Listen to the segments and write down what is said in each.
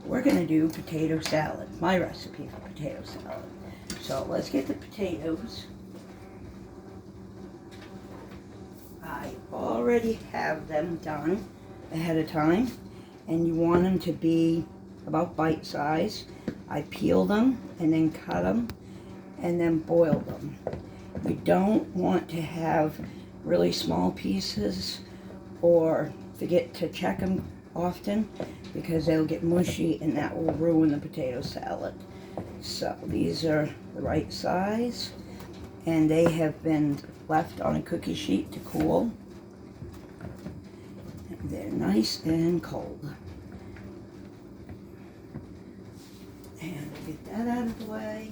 we're going to do potato salad, my recipe for potato salad. So let's get the potatoes. I already have them done ahead of time, and you want them to be about bite size. I peel them and then cut them and then boil them. You don't want to have really small pieces or forget to check them often because they'll get mushy and that will ruin the potato salad. So these are the right size and they have been left on a cookie sheet to cool. They're nice and cold. And we'll get that out of the way.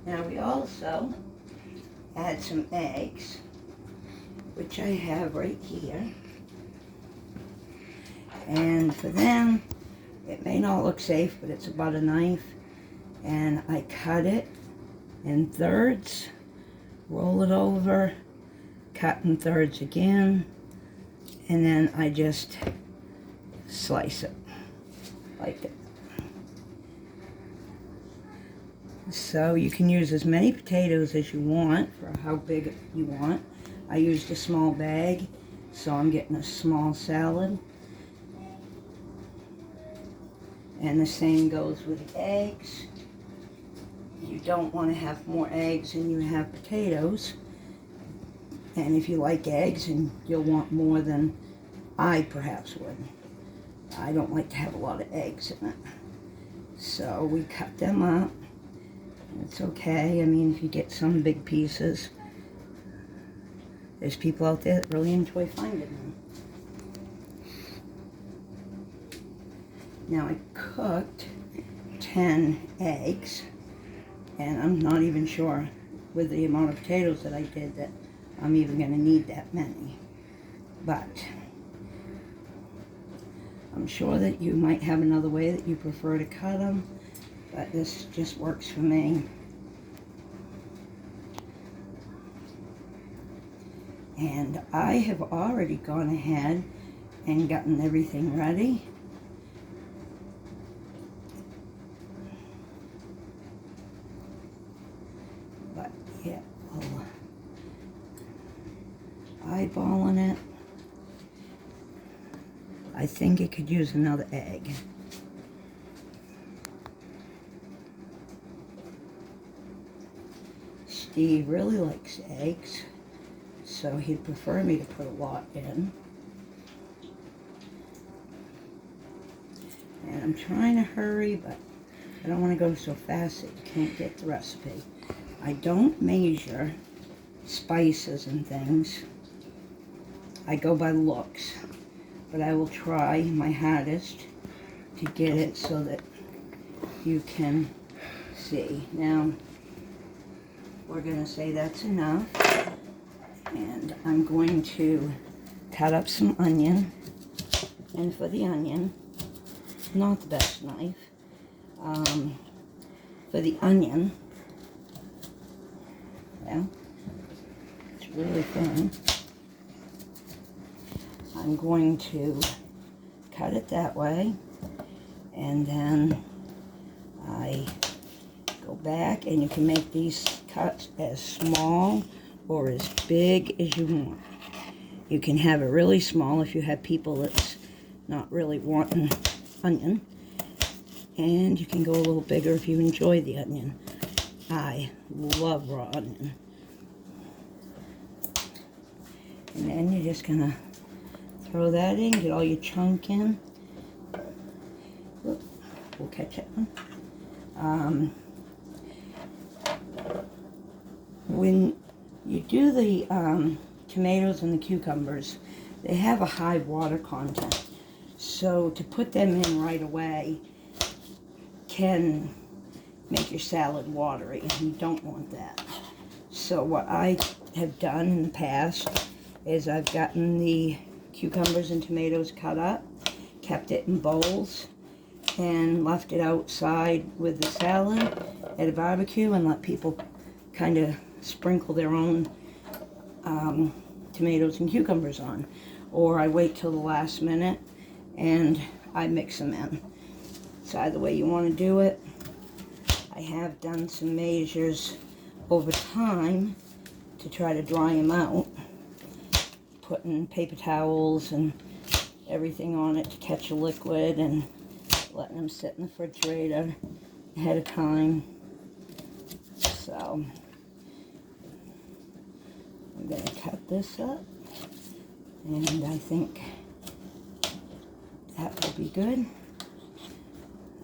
Now we also add some eggs, which I have right here. And for them, it may not look safe, but it's about a knife. And I cut it in thirds, roll it over, cut in thirds again, and then I just slice it like that. So you can use as many potatoes as you want for how big you want. I used a small bag, so I'm getting a small salad. And the same goes with eggs. You don't want to have more eggs than you have potatoes. And if you like eggs, and you'll want more than I perhaps would. I don't like to have a lot of eggs in it. So we cut them up. It's okay. I mean, if you get some big pieces, there's people out there that really enjoy finding them. Now I cooked 10 eggs, and I'm not even sure with the amount of potatoes that I did that I'm even going to need that many. But I'm sure that you might have another way that you prefer to cut them, but this just works for me. And I have already gone ahead and gotten everything ready. But yeah, eyeballing it. I think it could use another egg. Steve really likes eggs, so he'd prefer me to put a lot in. And I'm trying to hurry, but I don't want to go so fast that you can't get the recipe. I don't measure spices and things. I go by looks, but I will try my hardest to get it so that you can see. Now, we're going to say that's enough, and I'm going to cut up some onion. And for the onion, not the best knife, for the onion, well, it's really thin. I'm going to cut it that way, and then I go back, and you can make these cuts as small or as big as you want. You can have it really small if you have people that's not really wanting onion, and you can go a little bigger if you enjoy the onion. I love raw onion. And then you're just gonna throw that in, get all your chunk in. Oop, we'll catch it. When you do the tomatoes and the cucumbers, they have a high water content. So to put them in right away can make your salad watery, and you don't want that. So what I have done in the past is I've gotten the cucumbers and tomatoes cut up, kept it in bowls, and left it outside with the salad at a barbecue and let people kind of sprinkle their own tomatoes and cucumbers on. or I wait till the last minute and I mix them in. It's either way you want to do it. I have done some measures over time to try to dry them out, putting paper towels and everything on it to catch a liquid and letting them sit in the refrigerator ahead of time. So I'm going to cut this up, and I think that will be good.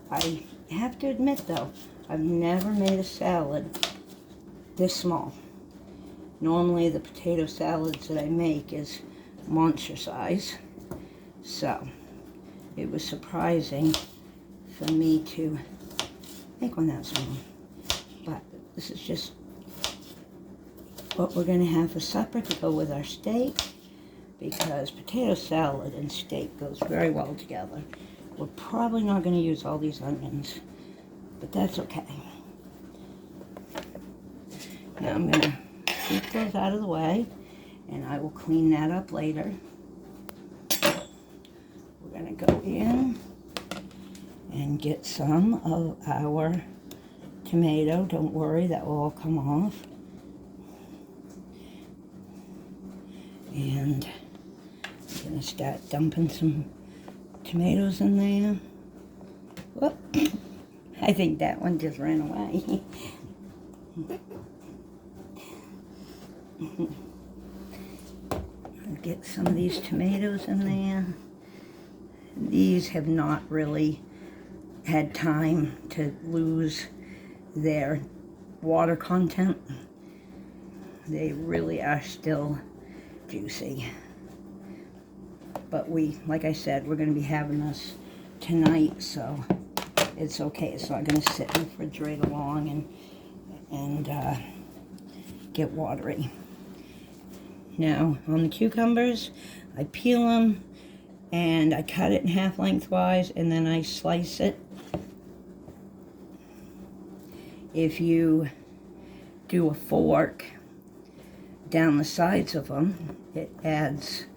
I have to admit though, I've never made a salad this small. Normally the potato salads that I make is monster size, so it was surprising for me to make one that small. But this is just what we're going to have for supper to go with our steak, because potato salad and steak goes very well together. We're probably not going to use all these onions, but that's okay. Now I'm going to keep those out of the way, and I will clean that up later. We're going to go in and get some of our tomato. Don't worry, that will all come off. And I'm going to start dumping some tomatoes in there. Whoop. I think that one just ran away. I'll get some of these tomatoes in there. These have not really had time to lose their water content. They really are still juicy. But like I said, we're going to be having this tonight, so it's okay. It's not going to sit in the refrigerator long and get watery. Now, on the cucumbers, I peel them and I cut it in half lengthwise, and then I slice it. If you do a fork down the sides of them, it adds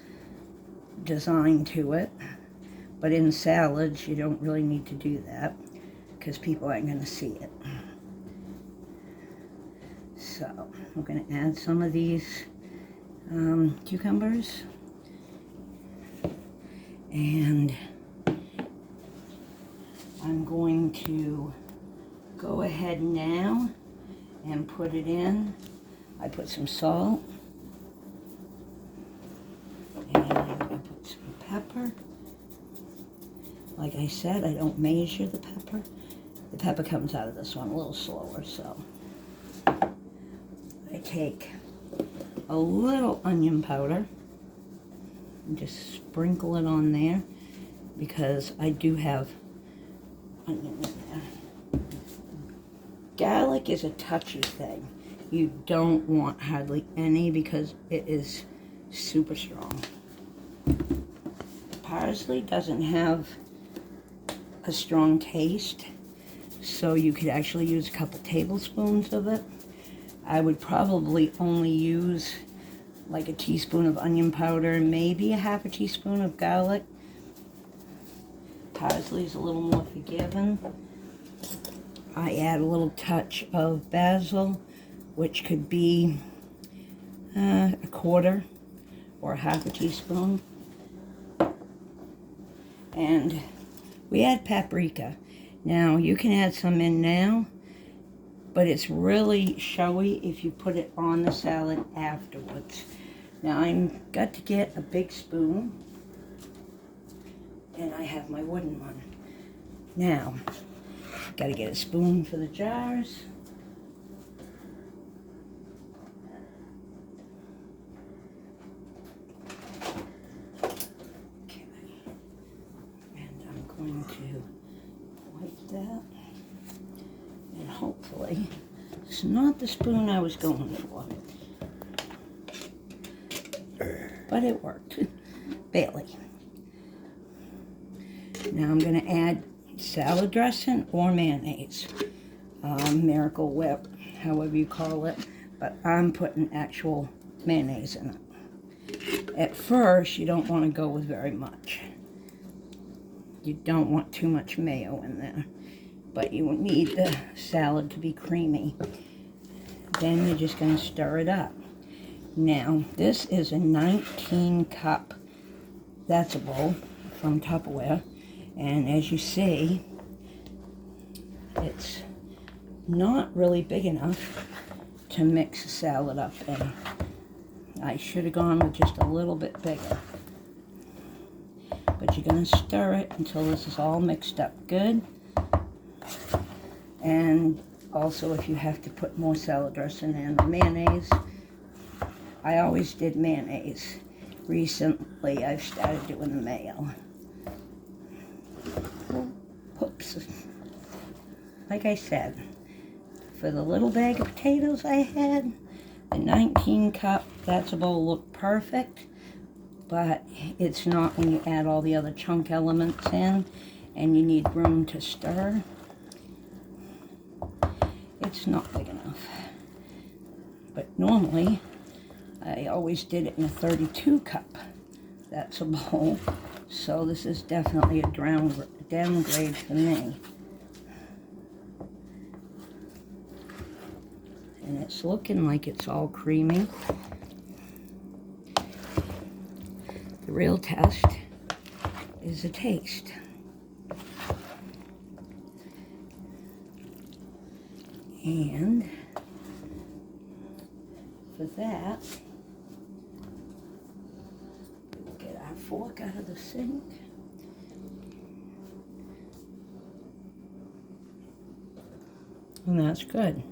design to it. But in salads, you don't really need to do that because people aren't going to see it. So I'm going to add some of these cucumbers, and I'm going to go ahead now and put it in. I put some salt, and I put some pepper. Like I said, I don't measure the pepper. The pepper comes out of this one a little slower, so I take a little onion powder and just sprinkle it on there, because I do have onion in there. Garlic is a touchy thing. You don't want hardly any because it is super strong. Parsley doesn't have a strong taste, so you could actually use a couple tablespoons of it. I would probably only use like a teaspoon of onion powder, maybe a half a teaspoon of garlic. Parsley is a little more forgiving. I add a little touch of basil, which could be a quarter or half a teaspoon. And we add paprika. Now, you can add some in now, but it's really showy if you put it on the salad afterwards. Now, I've got to get a big spoon, and I have my wooden one. Now, got to get a spoon for the jars. Okay, and I'm going to wipe that, and hopefully it's not the spoon I was going for, but it worked, barely. Now I'm going to add salad dressing or mayonnaise, Miracle Whip, however you call it, but I'm putting actual mayonnaise in it. At first, you don't want to go with very much. You don't want too much mayo in there, but you need the salad to be creamy. Then you're just going to stir it up. Now, this is a 19 cup, that's a bowl from Tupperware, and as you see, it's not really big enough to mix the salad up in. I should have gone with just a little bit bigger. But you're going to stir it until this is all mixed up good. And also, if you have to put more salad dressing in, mayonnaise. I always did mayonnaise. Recently, I've started doing the mayo. Oops. Like I said, for the little bag of potatoes I had, the 19 cup, that's a bowl looked perfect, but it's not when you add all the other chunk elements in and you need room to stir. It's not big enough. But normally, I always did it in a 32 cup. That's a bowl. So this is definitely a downgrade for me. And it's looking like it's all creamy. The real test is the taste. And for that, we'll get our fork out of the sink. And that's good.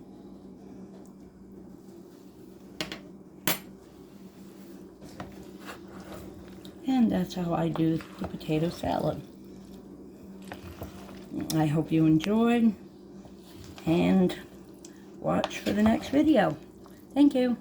And that's how I do the potato salad. I hope you enjoyed, and watch for the next video. Thank you.